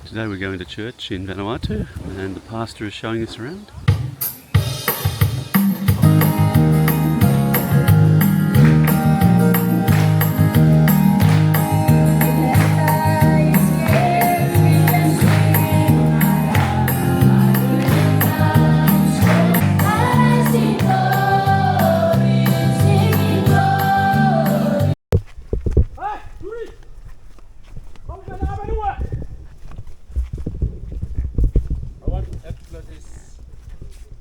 Today we're going to church in Vanuatu and the pastor is showing us around.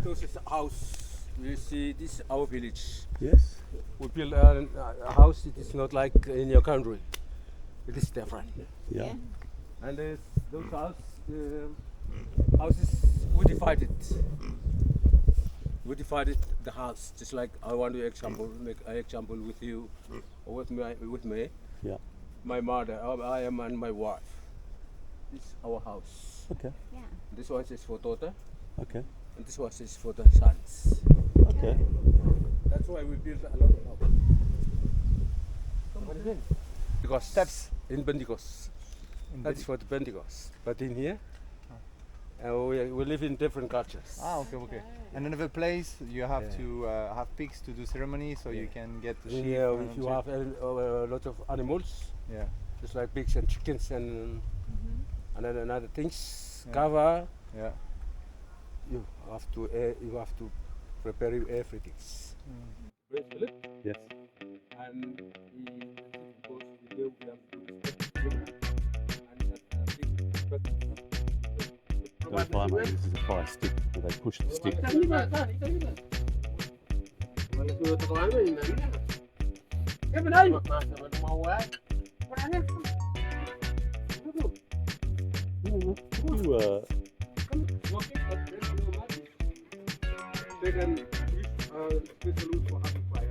This is house. You see, this is our village. Yes. We build a house. It is not like in your country. It is different. Yeah. And those houses, we divided. We divided the house just like I want to make an example with you or with me. Yeah. My mother, I am and my wife. This is our house. Okay. Yeah. This one is for daughter. Okay. And this one is for the sons. Okay. That's why we built a lot of houses. Because steps in Pentecost. That's for the Pentecost. But in here, we live in different cultures. Ah, okay. And another place you have to have pigs to do ceremony, so you can get the sheep. Yeah, if you have a lot of animals, just like pigs and chickens and other things, cover. Yeah. You have to prepare everything. Yes. And because we have to Don't buy mate, this is a fire stick where they push the stick. They can use special for having fire.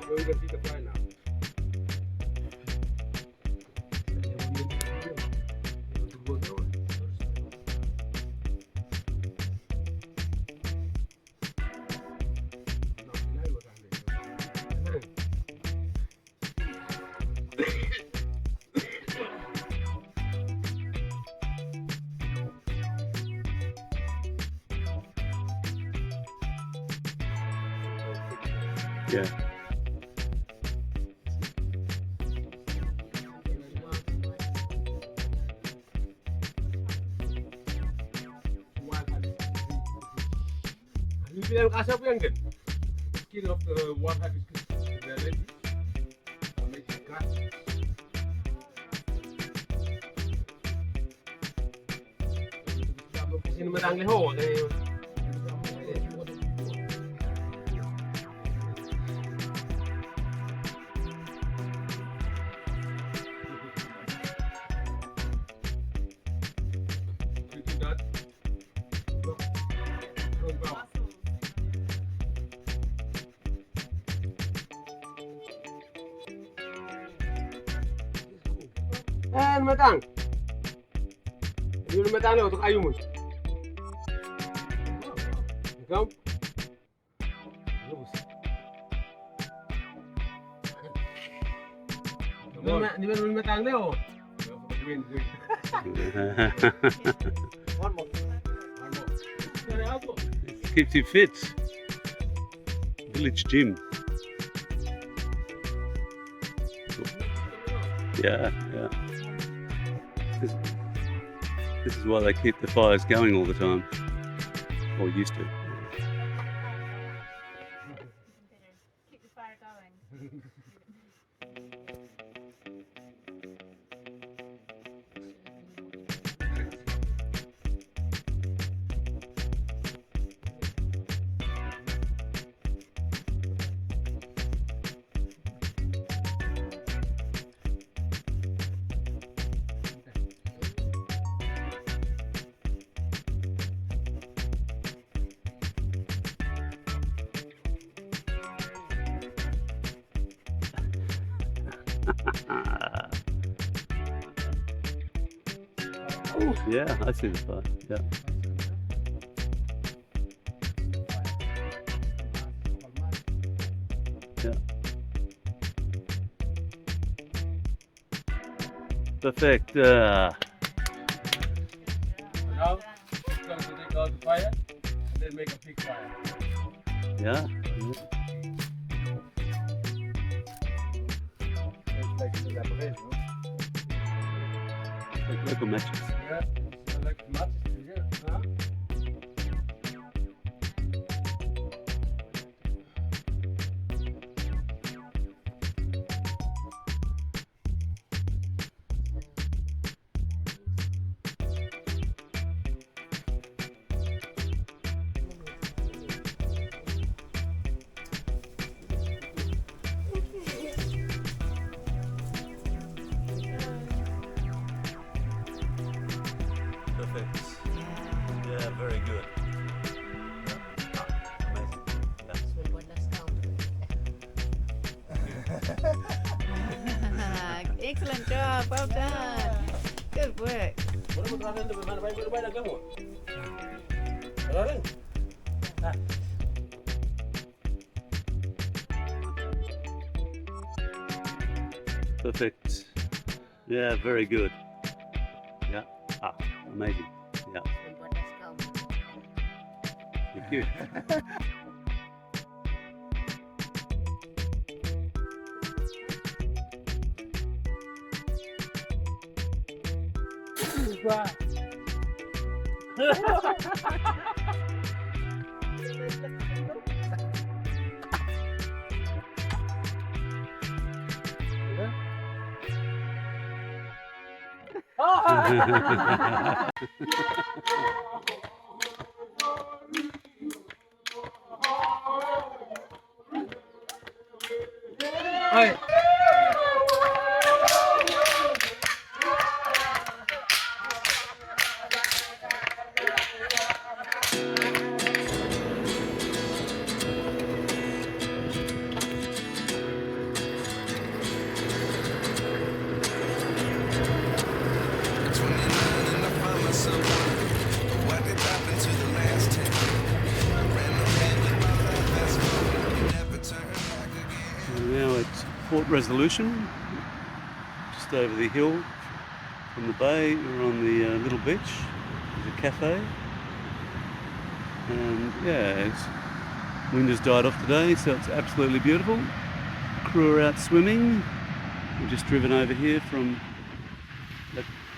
You can see the fire now. Yeah. You bilang kasap yang kan? Skin of the one hibiscus ready. Make it grass. Kamu kesini matang leho. Matang. Yun matang na untuk ayu mo. Ikaw? Di ba matang na oh? One more. Keeps you fit. Village gym. Yeah. This is why they keep the fires going all the time, or used to. Keep the fire going. Yeah, I see the fire. Yeah. Yeah. Perfect. Now, it's going to take out the fire and then make a big fire. Yeah. It's like elaboration. Like local matches. Yeah, it's like matches here. Huh? Perfect. Yeah, very good. Excellent job, well done. Good work. Perfect. Yeah, very good. Yeah. Amazing. Yeah. Thank you. Hi. Now it's Port Resolution, just over the hill from the bay. We're on the little beach. There's a cafe, and yeah, wind has died off today, so it's absolutely beautiful. Crew are out swimming. We've just driven over here from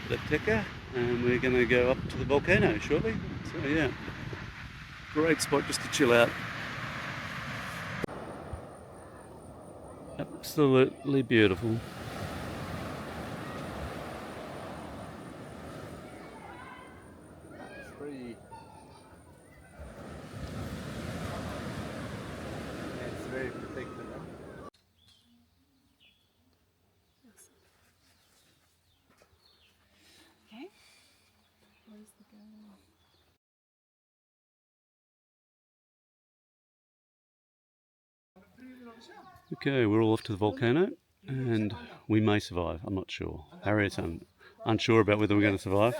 Teca, and we're going to go up to the volcano shortly. So yeah, great spot just to chill out. Absolutely beautiful. It's pretty. It's very protected. Huh? Okay. Where's the girl? Okay, we're all off to the volcano, and we may survive. I'm not sure. Harriet's unsure about whether we're going to survive.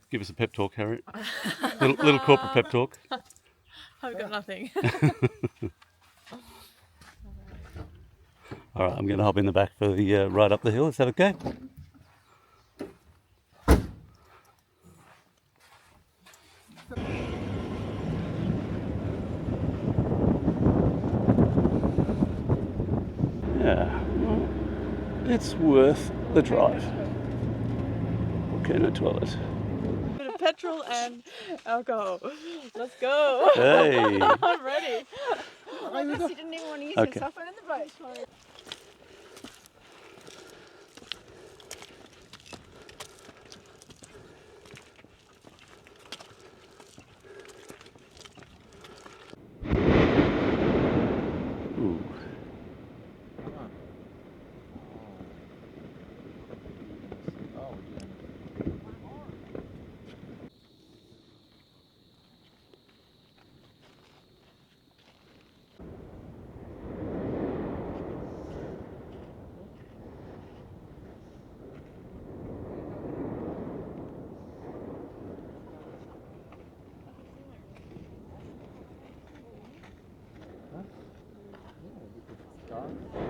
Give us a pep talk, Harriet. Little corporate pep talk. I've got nothing. All right, I'm going to hop in the back for the ride up the hill. Is that okay? Yeah, well, it's worth the drive. Volcano toilet. Bit of petrol and alcohol. Let's go. Hey. I'm ready. I guess you didn't even want to use Okay. your cell phone in the boat. Ooh. Dark.